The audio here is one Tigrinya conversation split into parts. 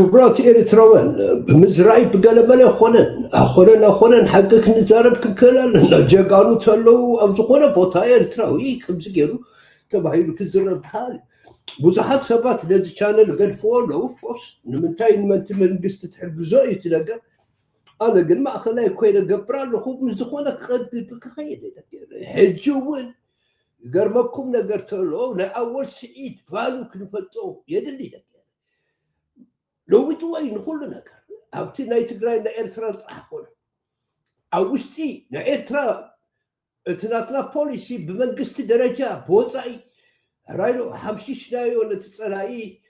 ክብራት ኤርትራውያን ብምዝራይ ብገለመለ ኾነን ሓቂ ክንዛረብ ክንክእላለን ጀጋኑ ተለው ኣብ ዝኾነ ቦታ ኤርትራዊ ከምዚ ገይሩ ተባሂሉ ክዝረብ ካል ብዙሓት ሰባት ነዚ ቻነል ገድፍዎ ኣለው ኦፍኮርስ ንምንታይ ንመንቲ መንግስቲ ትሕግዞ እዩ እቲ ነገር ኣነ ግን ማእኸላይ ኮይነ ገብር ኣለኹ ዝኾነ ክቐድል ክኸይድ ሕጂ እውን ገርመኩም ነገር ተሎ ናይ ኣወል ስዒድ ቫሉ ክንፈልጦ የድሊ ነገር لويت وين كل نكر أبتي نايتجراي نايرترا تأخذ أوستي نايرترا تناقنا بوليسي بمنقست درجة بوزعي رايلو حمشيش ناي ولا تسألعي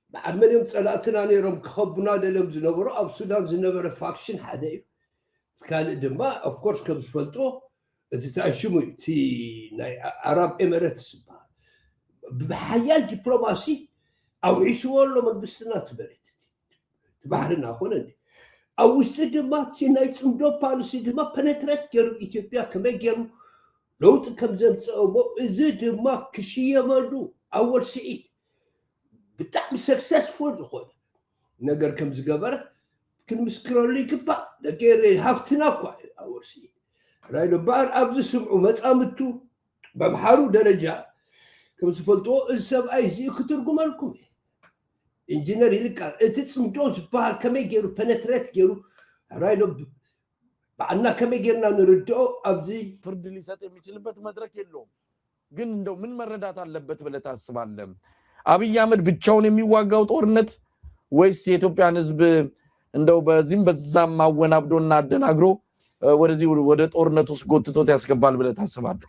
بعد يوم تسألاتنا نيرم خبنا لهم زنبرو أو سودان زنبرو فاكشن حدايب كان دماء of course كم سفلتو تتعشمو تي ناي عرب إماراتس بحياة دبلوماسي أو عيشوا له منقستنا تبريت تبحرنا أخونا أو استدما تنايت مدو بالسي دما بنترت جرو إثيوبيا كما جرو لو تكم زمت أو إزد ما كشية مالو أول شيء بتعمل successful أخونا نقدر كم زجبر كل مسكرولي كبا نقدر هفتنا قوي أول شيء رايلو بار أبز سمعوا متأمتو بمحارو درجة كم سفلتو السب أيزي كترجم لكم إنجنير يلقى إتسم جوز بار كم يجرو بنترت جرو رايلو بعنا كم يجرنا نردو أبزي فرد اللي سات ميشلبت مدرك يلوم جن دو من مردات على لبت ولا تاسمعلم أبي يعمل بتشاون يميواجاو تورنت ويس يتوبيا نسب إندو بزين بزام ما ونابدون نادن أجرو ورزي ورد تورنت وسقط توتياس كبال ولا تاسمعلم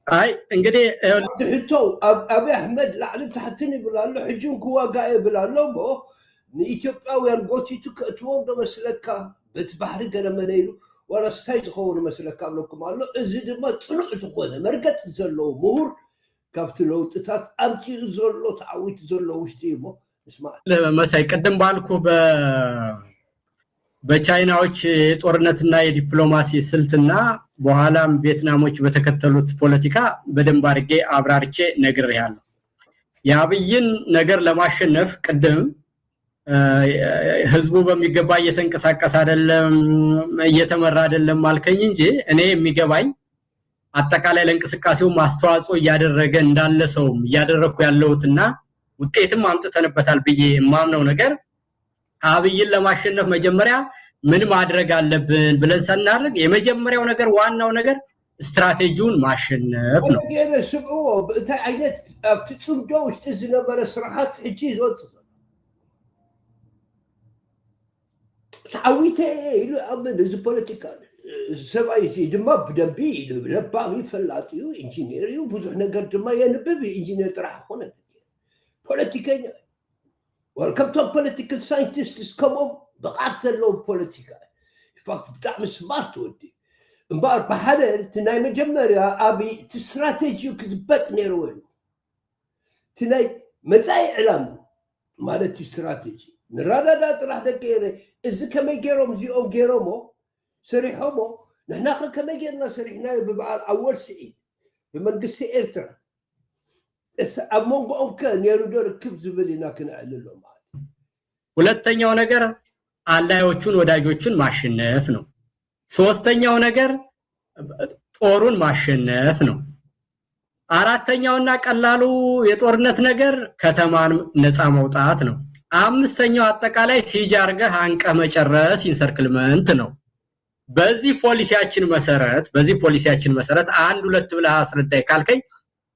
هاي انقدي تحتو ابي احمد لعل تحتني بلا له حجون كوا قاي بلا له بو ايثيوبياويان غوتيتو كتوم دمسلكا بتبحر قلم ليلو ولا ستايج خون مسلكا لكم قال له ازيد ما صنع زخونه مرقت زلو مهور كافت لو تتات امتي زلو تعويت زلو وشتيمو اسمع مساي قدم بالكو በቻይናዎች ጦርነትና የዲፕሎማሲ ስልትና በኋላም ቪየትናሞች በተከተሉት ፖለቲካ በደንብ አርጌ አብራርቼ ነግሬያለሁ ያብይን ነገር ለማሸነፍ ቀደም ህዝቡ በሚገባ እየተንቀሳቀሰ አይደለም እየተመራ አይደለም ማልከኝ እንጂ እኔ የሚገባኝ አጠቃላይ ለንቅስቃሴው ማስተዋጽኦ ያደረገ እንዳለ ሰው ያደረኩ ያለውትና ውጤትም አምጥተንበታል ብዬ ማምነው ነገር አብይን ለማሸነፍ መጀመሪያ ምን ማድረግ አለብን ብለን ሰናርግ የመጀመሪያው ነገር ዋናው ነገር ስትራቴጂውን ማሸነፍ ነው ወገነ ስብኡ እንታይ ዓይነት ፍጹም ዶውሽት ዝነበረ ስርዓት ሕጂ ዝወጽ تعويته إلى أمن البوليتيك سبعي زي دم بدبي لبامي فلاتيو إنجنيريو بزحنا قد ما ينببي إنجنير ترى خونه بوليتيكين Welcome to political scientists come up بقعد لو بوليتيكا فقط بتعمل سمارت ودي مبار بحدا تناي مجمر يا ابي استراتيجي كذبت نيروين تناي مزاي اعلام مالتي استراتيجي نرادا راح دكيري اذا كما يجيرهم زيهم جيرومو سريحومو نحن كما جيرنا سريحنا ببعض اول سعيد بمنقسي ايرترا أمونغ كان يردور كبز بلينا كنعللهم ሁለተኛው ነገር አላዮቹን ወዳጆቹን ማሸነፍ ነው ሶስተኛው ነገር ጦሩን ማሸነፍ ነው አራተኛውና ቀላሉ የጦርነት ነገር ከተማን ነፃ ማውጣት ነው አምስተኛው አጠቃላይ ሲጃርገህ አንቀ መጨረስ ኢንሰርክልመንት ነው በዚህ ፖሊሲያችን መሰረት አንድ ሁለት ብለህ አስረዳይ ካልከኝ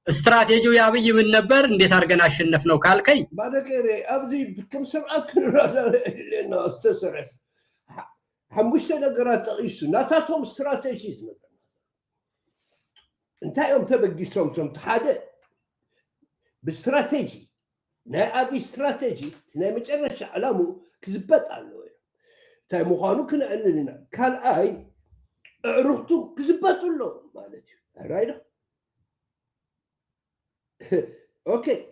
استراتيجيو يابي من نبر እንዴት አርገን አሸነፍ ነው ካልከኝ ባደቀሬ አብዚ በከም ሰብዓት ለና استسرع حمشت ነገራት ጠቂሱ ናታቶም ስትራቴጂስ ነበር እንታዮም ተበጊሶም ተሓደ በስትራቴጂ ናይ አቢ ስትራቴጂ ናይ መጨረሻ ዓላሙ ክዝበጥ አለው ታይ ምዃኑ ክንዕልልና ካልአይ እሩህቱ ክዝበጥሎ ማለት ራይዳ اوكي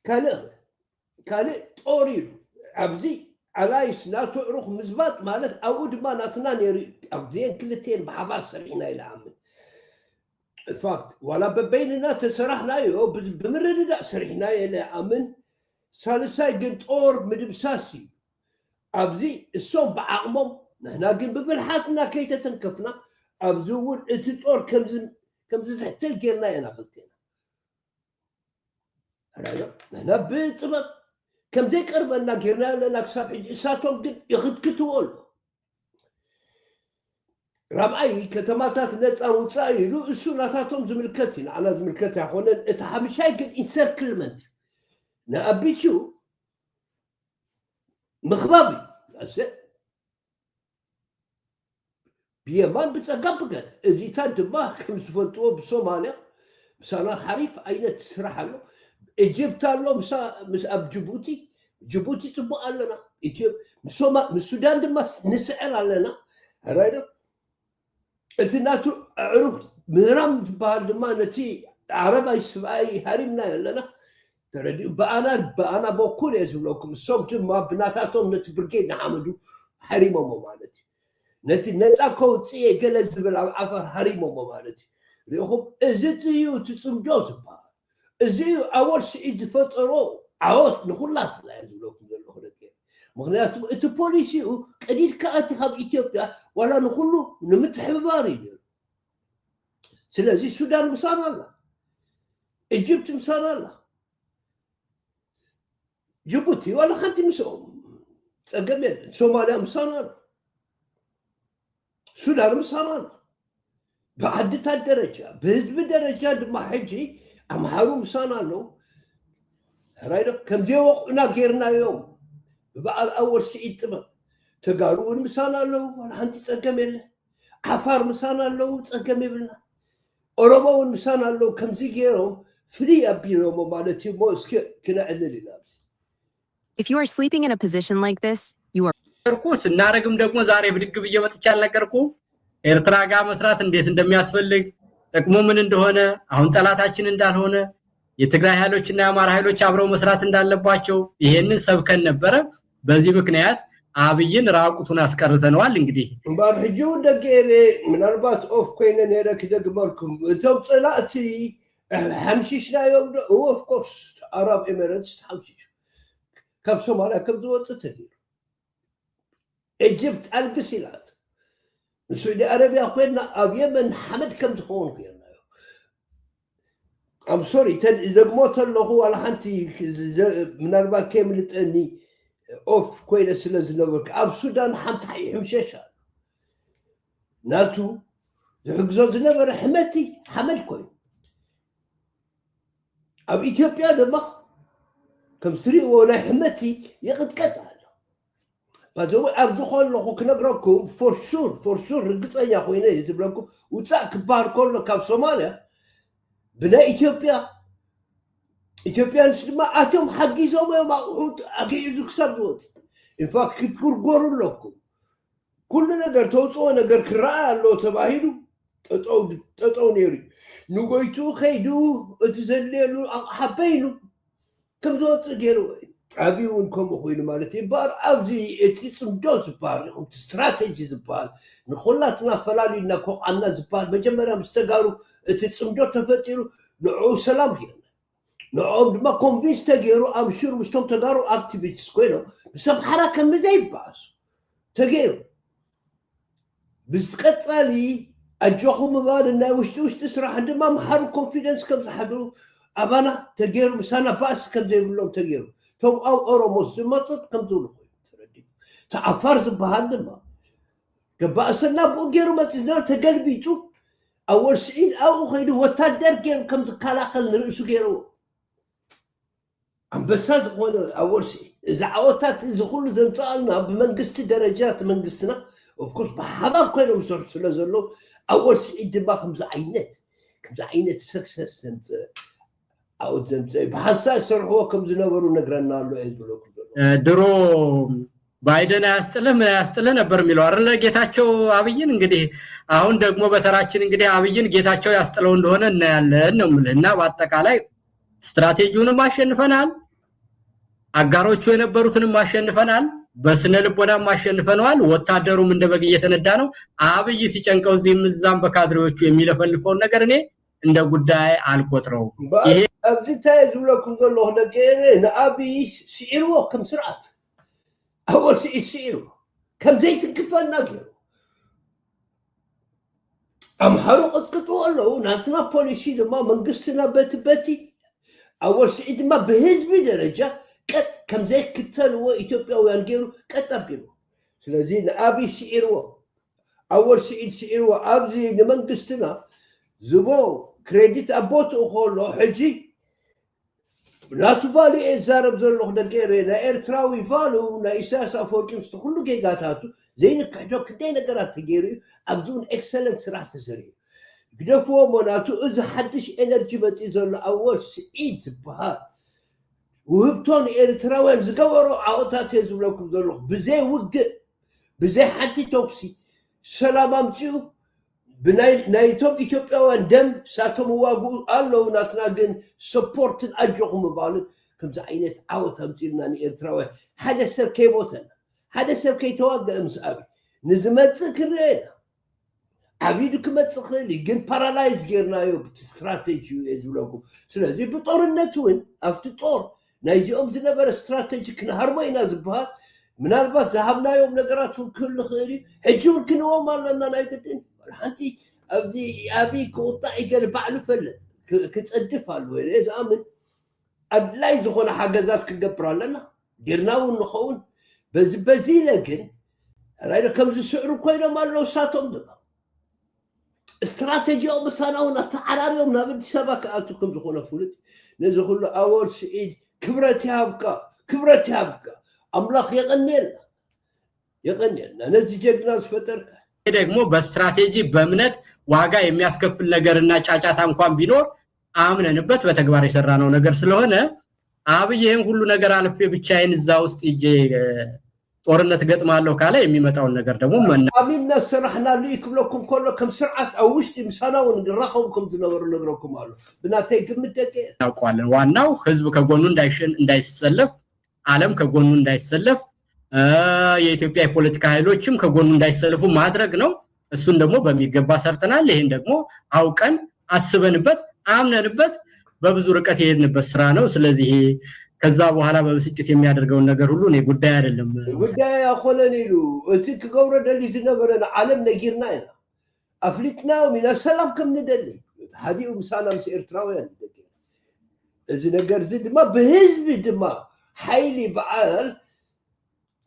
كان طوريل ابزي علايس لا تعرف مزبط مالت اود ما ناتنا نيري ابدين كلتين بحبار سرينا الى عمل فاكت ولا بيننا تسرحنا بمرد سرحنا الى عمل ሳልሳይ ግን ጦር ምድምሳሲ ኣብዚ እሶም ብዓቕሞም ንሕና ግን ብብልሓትና ከይተተንከፍና ኣብዚ እውን እቲ ጦር ከምዚ ዝሕተል ጌርና ኢና ክልቴና ንሕና ብጥበብ ከምዘይቀርበና ጌርና ኣለና ክሳብ ሕጂ እሳቶም ግን ይኽትክትዎ ኣሎ رابعي كتماتات نتا وتايلو السناتاتهم زملكتي على زملكتي اخونا اتحمشايكل انسيركلمنت نابيتشو مخبابي بيمان بتقبقل ازي تانت ما كم سفلتوا بصوماليا مسانا حريف اين تسرح له اجبت له مس اب جيبوتي تبو لنا اجيب مسوما من السودان دما نسعر لنا رايدو انتناتو عروف مهرام تبال دما نتي عربا يسبعي هارمنا لنا تردي بأنا بوكول يزولوكم الصوت ما بناتاتهم نتبركين نحمدو حريمو مالتي نتي نتاكو تسي جلز بالعفر حريمو مالتي ليخم ازيتيو تتصمدو زبال ازيو اول سعيد فطرو عوض نخلات لا يزولوكم مغنياتهم اتو بوليسيو قديد كاتي خاب اثيوبيا ولا نخلو نمتحباري سلازي السودان مسان الله اجبت مسان الله جيبوتي ولا خدي مسوم تقبل سوماليا مسان الله السودان مسان الله بعدت الدرجة بهزب الدرجة ما حجي امحارو مسان الله رايدو كم جيوقنا غيرنا يوم بقى اول سعيد تمام تقارون مسانا له ولا انت تقم له عفار مسانا له تقم لنا اورومو مسانا له كم زيغيرو فري ابيرو مالتي موسك كنا عندنا لابس. If you are sleeping in a position like this, you are እርኩስ እናረግም ደግሞ ዛሬ ብድግ ብዬ መጥቻል ነገርኩ ኤርትራ ጋር መስራት እንዴት እንደሚያስፈልግ ጥቅሙ ምን እንደሆነ አሁን ጠላታችን እንዳልሆነ የትግራይ ኃይሎችና የአማራ ኃይሎች አብረው መስራት እንዳለባቸው ይሄንን ሰብከን ነበር በዚህ ምክንያት አብይን ራቁቱን አስቀርተነዋል እንግዲህ ባር ሕጂው ደገሬ ምናልባት ኦፍ ኮይነን ሄደክ ደግመልኩም እቶም ጽላእቲ ሓምሽሽና ዮም ኦፍ ኮርስ አረብ ኤሚሬትስ ሓምሽሽ ካብ ሶማልያ ከም ዝወፅእ ተገይሩ ኢጅፕት አልግሲላት ሳዑዲ አረቢያ ኮይና ኣብ የመን ሓመድ ከም ዝኸውን ኮይና I'm sorry ደግሞት ኣለኹ ዋላ ሓንቲ ምናልባት ከይምልጠኒ ኦፍ ኮይነ ስለ ዝነበርክ ኣብ ሱዳን ሓንቲ ሕምሸሻ ናቱ ዝሕግዞ ዝነበረ ሕመቲ ሓመድ ኮይኑ ኣብ ኢትዮጵያ ድማ ከም ትሪእዎ ናይ ሕመቲ ይቕጥቀጥ ኣሎ ባዘወ ኣብ ዝኾለኹ ክነግረኩም ፎር ሹር ርግፀኛ ኮይነ እየ ዝብለኩም ውፃእ ክበሃል ከሎ ካብ ሶማልያ بنا إثيوبيا نسمع أتوم حقي زوما معقود أجيزك سبوت إن فاك كتقول لكم كل نجار توصو نجار كراء لو تباهيلو تطو نيري نقولتو خيدو تزللو حبينو كم زوت جيرو أبيونكم أخوين مالتي بار أبدي تسم دوز بار هم استراتيجي زبال نخلاتنا فلالي نكو عنا زبال بجمرة مستقارو تسم دو تفتيرو نعو سلام جيرنا نعو ما كونفينس تجيرو أمشير مستوم تقارو أكتيفيتس كوينو بسم حركة مزاي باس تجيرو بس قطالي أجوخو مبال إنه وش تسرح عندما محارو كونفيدنس كم حدو أبانا تجيرو مسانا باس كم زي بلوم تجيرو تو او اوروموس زمطت كم دول خوي تردي تعفر زبهان لما كباسنا بو غير ما تزنا تقلبيتو اول سعيد او خيدو وتادر غير كم تكالاخل نرسو غيرو ام بساز قول اول سعيد اذا عوتات اذا كل ذنطالنا بمنقست درجات منقستنا اوف كورس بحباب كانوا مسرح سلازلو اول سعيد دبا خمس عينات سكسس انت أو زي بحساس سرحوا كم زنوروا نقرنا له إيش بلوكم درو بايدن ያስተለ ነበር የሚለው አይደል ጌታቸው አብይን እንግዲህ አሁን ደግሞ በተራችን እንግዲህ አብይን ጌታቸው ያስተለው እንደሆነ እናያለን ነው ምልና በአጠቃላይ ስትራቴጂውንም አሸንፈናል አጋሮቹ የነበሩትንም አሸንፈናል በስነ ልቦናም አሸንፈናል ወታደሩም እንደበግ እየተነዳ ነው አብይ ሲጨንቀው እዚህም እዛም በካድሬዎቹ የሚለፈልፈው ነገር እኔ እንደ ጉዳይ አልቆጥረው ይሄ ኣብዚ ታይዝብለኩም ዘሎ ነገር ንአቢ ሲዕርዎ ከም ስርዓት ኣወል ሲዕርዎ ከም ዘይትክፈና ገይሩ ኣምሓሩ ቅጥቅጥዎ ኣለዉ ናትና ፖሊሲ ድማ መንግስትና በቲ ኣወል ስዒድ ድማ ብህዝቢ ደረጃ ቀጥ ከም ዘይክተልዎ ኢትዮጵያውያን ገይሩ ቀጥ ኣቢሉ ስለዚ ንአቢ ሲዕርዎ ኣወል ስዒድ ሲዕርዎ ኣብዚ ንመንግስትና ዝቦ ክሬዲት ኣቦት እኮሎ ሕጂ ናቱ ቫሉ የዛረብ ዘለኹ ነገር ናይ ኤርትራዊ ቫሉ ናይ ኢሳያስ ኣፈወርቂ ምስ ኩሉ ጌጋታቱ ዘይንክሕዶ ክንደይ ነገራት ተገይሩ እዩ ኣብዚ እውን ኤክሰለንት ስራሕ ተሰሪሑ ግደፍዎ ሞናቱ እዚ ሓድሽ ኤነርጂ መፂእ ዘሎ ኣወል ስዒድ ዝበሃል ውህብቶ ንኤርትራውያን ዝገበሮ ዓወታት እየ ዝብለኩም ዘለኹ ብዘይ ውግእ ብዘይ ሓንቲ ተኩሲ ሰላም ኣምፅኡ ብናይቶም ኢትዮጵያውያን ደም ሳቶም ዋግኡ ኣለዉ ናትና ግን ሰፖርትን ኣጆኹም ምባልን ከምዚ ዓይነት ዓወት ኣምፂልና ንኤርትራውያን ሓደ ሰብ ከይሞተና ሓደ ሰብ ከይተዋግአ ምስ ኣቢ ንዝመፅእ ክርአና ዓብዱ ክመፅእ ክእል ግን ፓራላይዝ ጌርናዮ ስትራቴጂ እየ ዝብለኩም ስለዚ ብጦርነት እውን ኣብቲ ጦር ናይዚኦም ዝነበረ ስትራቴጂ ክንሃርሞ ኢና ዝበሃል ምናልባት ዝሃብናዮም ነገራት እውን ክህሉ ክእል እዩ ሕጂ እውን ክንዎም ኣለና ናይ ግድን ሓንቲ ኣብዚ ኣቢ ክውጣዕ ይገል ባዕሉ ፈለጥ ክፀድፍ ኣለዎ እየ ዝኣምን ኣድላይ ዝኾነ ሓገዛት ክገብር ኣለና ጌርና እውን ንኸውን በዚ ኢለ ግን ራይዶ ከም ዝስዕሩ ኮይኖም ኣለዉ ሳቶም ድማ استراتيجيهم بساناون أتعراريهم نابد سبا كأتو كم زخونا فولت نزخول أول سعيد كبرتي هابكا أملاخ يغنينا نزي جيب ناس فترك ደግሞ በስትራቴጂ በእምነት ዋጋ የሚያስከፍል ነገርና ጫጫታ እንኳን ቢኖር አምነንበት በተግባር የሰራነው ነገር ስለሆነ አብዬን ሁሉ ነገር አልፌ ብቻዬን እዛ ውስጥ ይጄ ጦርነት ገጥማለሁ ካለ የሚመጣው ነገር ደግሞ አሚና ሰራህና ለይክብለኩም ኮሎ ከም ስርዓት አውሽቲ ምሳናውን ግራኸውኩም ዝነበሩ ነገርኩም አሉ ብናታይ ግምደቀ ታውቋለን ዋናው ህዝብ ከጎኑ እንዳይሰለፍ ዓለም ከጎኑ እንዳይሰለፍ የኢትዮጵያ ፖለቲካ ኃይሎችም ከጎኑ እንዳይሰለፉ ማድረግ ነው እሱን ደግሞ በሚገባ ሰርተናል ይሄን ደግሞ አውቀን አስበንበት አምነንበት በብዙ ርቀት የሄድንበት ስራ ነው ስለዚህ ከዛ በኋላ በብስጭት የሚያደርገው ነገር ሁሉ ነው ጉዳይ አይደለም ጉዳይ አኮለን ይሉ እቲ ከገብረደሊ ዝነበረና ዓለም ነጊርና ኢና አፍሊጥና ሚና ሰላም ከምንደሊ ሐዲው ምሳላም ኤርትራውያን እዚ ነገር ድማ በህዝብ ድማ ኃይሊ በዓል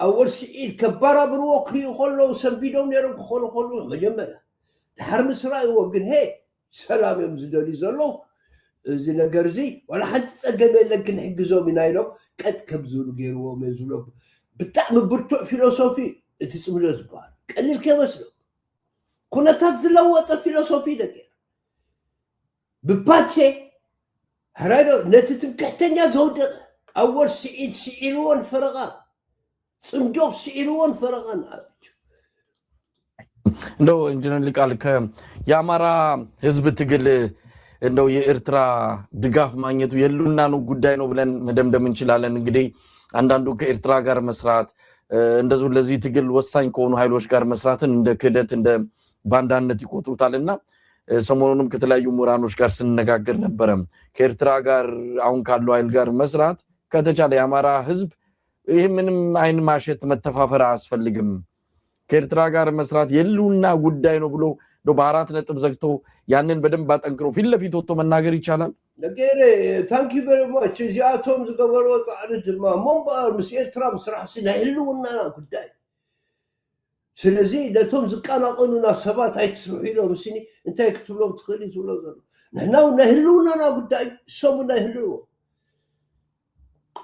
أول شيء كبارة بروقي يخلوا سنبيدهم يرم خلوا مجمّلة الحرم إسرائيل وقن هي سلام يمزدوا لزلوا زينا قرزي ولا حد تسأقم لكن حقزوا من عينهم كات كبزوا غيروا وميزوا بتعمل برتوع فيلوسوفي تسمى الأزبار قليل كمسلو كنا تتزلوة فيلوسوفي لكن بباتشي هرايدو نتتم كحتنيا زودر أول شيء شعيرون فرغان صندوق سعيرون فرغان እንደው ኢንጂነር ሊቃል ከያማራ ህዝብ ትግል እንደው የኤርትራ ድጋፍ ማግኘቱ የሉና ነው ጉዳይ ነው ብለን መደምደም እንችላለን እንግዲህ አንዳንዱ ከኤርትራ ጋር መስራት እንደዚህ ለዚህ ትግል ወሳኝ ከሆኑ ኃይሎች ጋር መስራትን እንደ ክህደት እንደ ባንዳነት ይቆጥሩታልና ሰሞኑንም ከተለያዩ ምሁራኖች ጋር ስንነጋገር ነበር ከኤርትራ ጋር አሁን ካለው ኃይል ጋር መስራት ከተቻለ ያማራ ህዝብ ይሄ ምንም አይን ማሸት መተፋፈር አያስፈልግም ከኤርትራ ጋር መስራት የሉና ጉዳይ ነው ብሎ በአራት ነጥብ ዘግቶ ያንን በደንብ አጠንክሮ ፊት ለፊት ወጥቶ መናገር ይቻላል ነገር ታንክ ዩ ቬሪ ማች ዚአቶም ዝገበሩ ጻዕድ ድማ ሞምባር ምስ ኤርትራ መስራሕ ሲና የሉና ጉዳይ ስለዚህ ለቶም ዝቃናቀኑና ሰባት አይትስሩ ኢሎም ሲኒ እንታይ ክትብሎም ትኽእል ይዝብሎ ዘሎ ንሕናው ነህሉና ጉዳይ ሰሙና ይህልዎ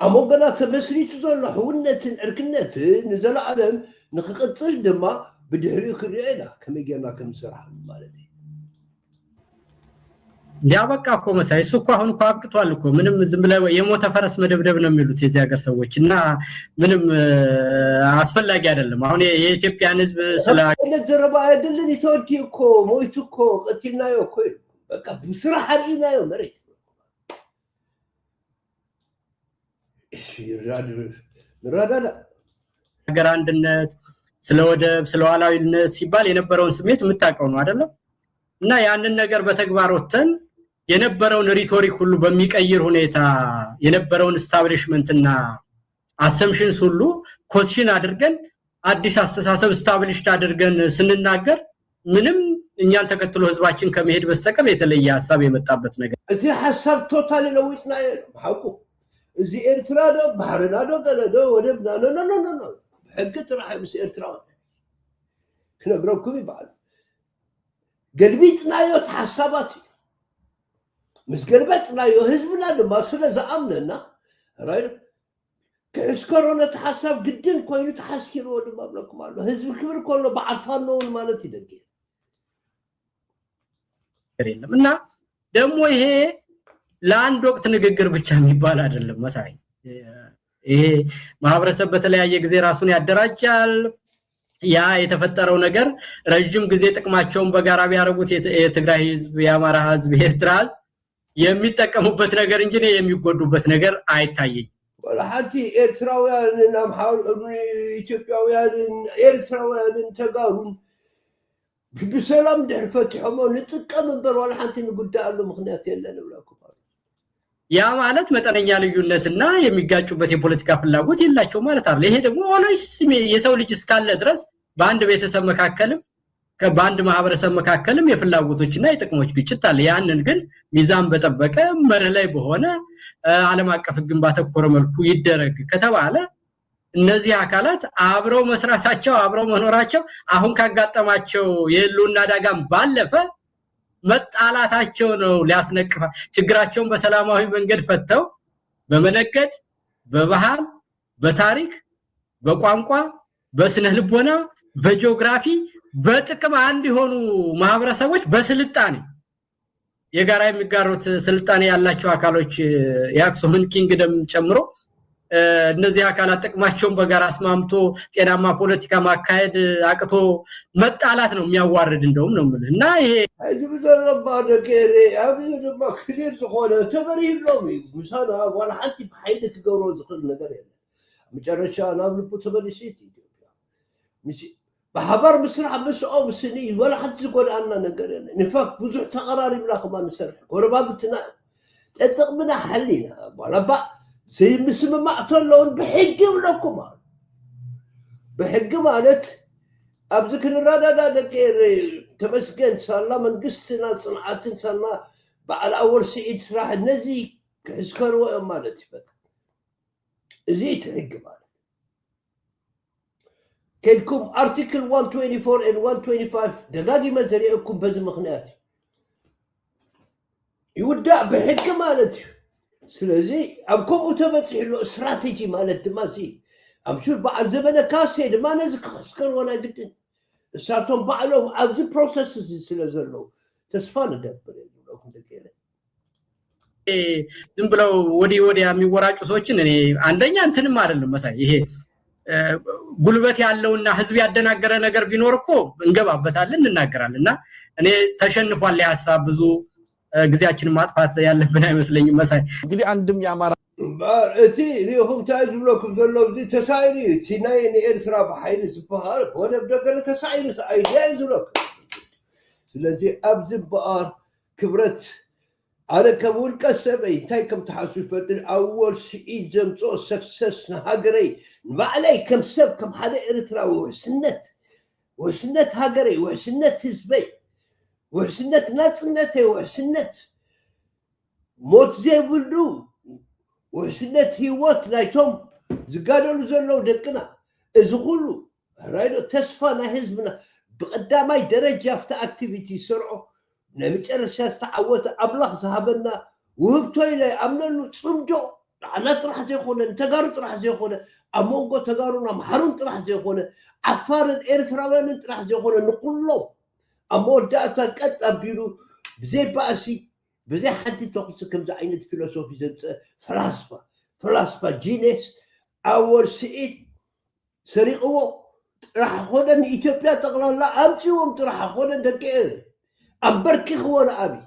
أموجنا تمسريت زول حونة الأركنة نزل عالم نخقصش دما بدهريك الرئيلة كم يجينا كم سرعة مالدي يا بقى أكو مساي سوكوا هون قابك توالكو منهم زملاء يموت فرس مدبنا ميلو تيزاجر سويش إننا منهم أسفل لا جارل ما هون يتبي نسب سلا الزربة يدلني توركيكو مويتوكو قتلنا يوكو بقى بسرعة حرينا يوم مريت ራዳዳ ሀገር አንድነት ስለወደብ ስለዋላዊነት ሲባል የነበረውን ስሜት የምታውቀው ነው አይደል እና ያንን ነገር በተግባር ወተን የነበረውን ሪቶሪክ ሁሉ በሚቀይር ሁኔታ የነበረውን ስታብሊሽመንትና አሰምፕሽንስ ሁሉ ኮስሽን አድርገን አዲስ አስተሳሰብ ስታብሊሽድ አድርገን ስንናገር ምንም እኛን ተከትሎ ህዝባችን ከመሄድ በስተቀር የተለየ ሐሳብ የመጣበት ነገር እቲ ሐሳብ ቶታሊ ለውጥና ሐቁ እዚ ኤርትራ ዶ ባህርና ዶ ገለዶ ወደብና ኖ ሕግ ጥራሕ ምስ ኤርትራ ክነግረኩም ይባል ገልቢጥናዮ ተሐሳባት ምስ ገልበጥናዮ ህዝብና ድማ ስለዝኣምነና ራይት ከስከሮነ ተሐሳብ ግድን ኮይኑ ተሐስኪሮ ድማ ብለኩም አለ ህዝብ ክብር ኮሎ በዓፋኖውን ማለት ይደግ የለም እና ደግሞ ይሄ ለአንድ ወቅት ንግግር ብቻ የሚባል አይደለም መሳይ ይሄ ማህበረሰብ በተለያየ ጊዜ ራሱን ያደራጃል ያ የተፈጠረው ነገር ረጅም ጊዜ ጥቅማቸውን በጋራ ቢያረጉት የትግራይ ህዝብ የአማራ ህዝብ የኤርትራ ህዝብ የሚጠቀሙበት ነገር እንጂ የሚጎዱበት ነገር አይታየኝ ወላሐቲ ኤርትራውያን አምሃር ኢትዮጵያውያን ኤርትራውያን ተጋሩን بسلام دحفتهم ونتقم بروال حنتين قدام المخنات يلا نبلاكم ያ ማለት መጠነኛ ልዩነትና የሚጋጩበት የፖለቲካ ፍላጎት የላቸው ማለት አይደል ይሄ ደግሞ ኦልዌይስ የሰው ልጅ እስካለ ድረስ በአንድ ቤተሰብ መካከልም በአንድ ማህበረሰብ መካከልም የፍላጎቶችና የጥቅሞች ግጭት አለ ያንን ግን ሚዛን በጠበቀ መርህ ላይ በሆነ ዓለም አቀፍ ህግን ባተኮረ መልኩ ይደረግ ከተባለ እነዚህ አካላት አብረው መስራታቸው አብረው መኖራቸው አሁን ካጋጠማቸው የሉና ዳጋም ባለፈ መጣላታቸው ነው ሊያስነቅፋ ችግራቸውን በሰላማዊ መንገድ ፈተው በመነገድ በባህል በታሪክ በቋንቋ በስነ ልቦና በጂኦግራፊ በጥቅም አንድ የሆኑ ማህበረሰቦች በስልጣኔ የጋራ የሚጋሩት ስልጣኔ ያላቸው አካሎች የአክሱምን ኪንግደም ጨምሮ እነዚህ አካላት ጥቅማቸውን በጋራ አስማምቶ ጤናማ ፖለቲካ ማካሄድ አቅቶ መጣላት ነው የሚያዋርድ እንደውም ነው ማለት እና ይሄ ህዝብ ዘረባ ነገር አብዝማ ክሊር ሆነ ተበሪሎም ምሳና ወላ አንተ በኃይልክ ገሮ ዝክል ነገር የለም መጨረሻ ናብልቡ ተበልሽት ኢትዮጵያ ምሽ በሐበር ምስራዕ መስኦ ምስኒ ወላ አንተ ዝጎዳና ነገር የለም ንፋቅ ብዙ ተቀራሪብና ከማን ሰርሕ ጎረባብትና ተጠቅምና ሐሊና ወላባ زي مسمى معتلون بحجم لكم بحجم مالت ابذك الرادة دكير تمسكن صار الله من قصنا صنعاتن صار بعد اول سعيد صراح النزي كسكروا مالت بك زيت حجم مالت كلكم ارتكل 124 and 125 دقاقي مزريعكم بز مخناتي يودع بحجم مالت ስለዚህ አብኮም ተበጽሕ ሎ ስትራቴጂ ማለት ድማሲ አብሹር በዓል ዘመነ ካሴ ድማ ነዚ ክስከር ወላ ግድን እሳቶም ባዕሎም ኣብዚ ፕሮሰስ ስለዘለው ተስፋ ንገብር የለኩም ተከለ ዝም ብለው ወዲያ የሚወራጩ ሰዎችን እኔ አንደኛ እንትንም አይደለም መሳይ ይሄ ጉልበት ያለውና ህዝብ ያደናገረ ነገር ቢኖር እኮ እንገባበታለን እንናገራለንና እኔ ተሸንፏል ያሳብ ብዙ ግዚያችንን ማጥፋት ያለብን አይመስለኝም መሳይ እንግዲህ አንድም ያማራ እቲ ሪኹም ታዝብለኩም ዘለው እዚ ተሳይሪ ሲናይ ኤርትራ በኃይል ዝባሃል ወደ ደገለ ተሳይሪ አይዲያ ይዝለክ ስለዚህ ኣብዚ በአር ክብረት አለ ከቡል ቀሰበይ ታይ ከም ተሐሱ ይፈጥር አወል ስዒድ ዘምጾ ሰክሰስ ንሃገረይ ንባዕለይ ከም ሰብ ከም ሓደ ኤርትራዊ ወስነት ሃገረይ ወስነት ህዝበይ وحسنت ناتنت وحسنت موت زي بلدو وحسنت هيوت نايتهم زقادوا زلو دقنا ازخلوا رايدو تسفانا حزبنا بقداماي درجه في اكتيفيتي سرعه نمጨረሻ استعوت ابلغ ذهبنا وهبتو الى امننو صمجو انا طرح زي خونه تغارو طرح زي خونه امونغو تغارونا محرون طرح زي خونه عفار الارتراوين طرح زي خونه نقولو أمور داتا قد أبيرو بزي باسي بزي حد تقص كم زي عينة فيلسوفي زي فلاسفة جينيس أول سعيد سريقو راح أخونا إثيوبيا تقلال لا أمسيهم راح أخونا دكير أمبركي خونا أبي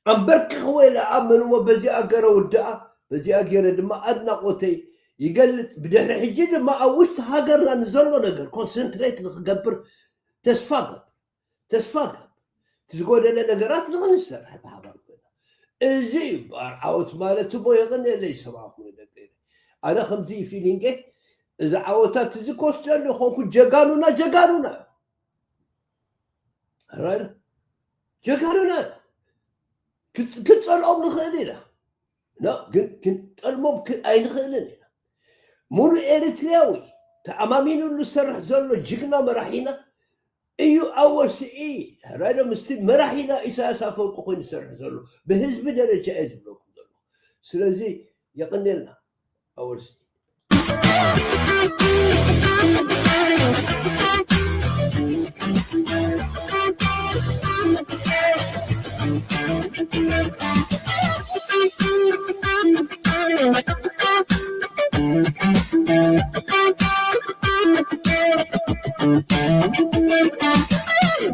أمبركي خونا أمنوا بزي أقرأ ودعا بزي أقرأ دما أدنى قوتي يقلت بدحر حجين ما أوشت هاقرنا نزلنا نقر كونسنتريت نقبر تسفاق تزقودنا نقرات نغنسر بحبار زي عاوت مالته بو يغني اللي يسمعه انا خمزي فيلينجي اذا عاوتات زي كوستر خوكو جاغانونا راير جاغانونا كتصلهم نخلينا لا كنت الممكن اي نخلينا مونو اريترياوي تأمامين اللي سرح زلو جيكنا مراحينا ايو اول سئي رايدو مستي مراحينا اساسا فوق خوين سرح زلو بهزب درجة ازبلوكم زلو سلازي يقني لنا اول سئي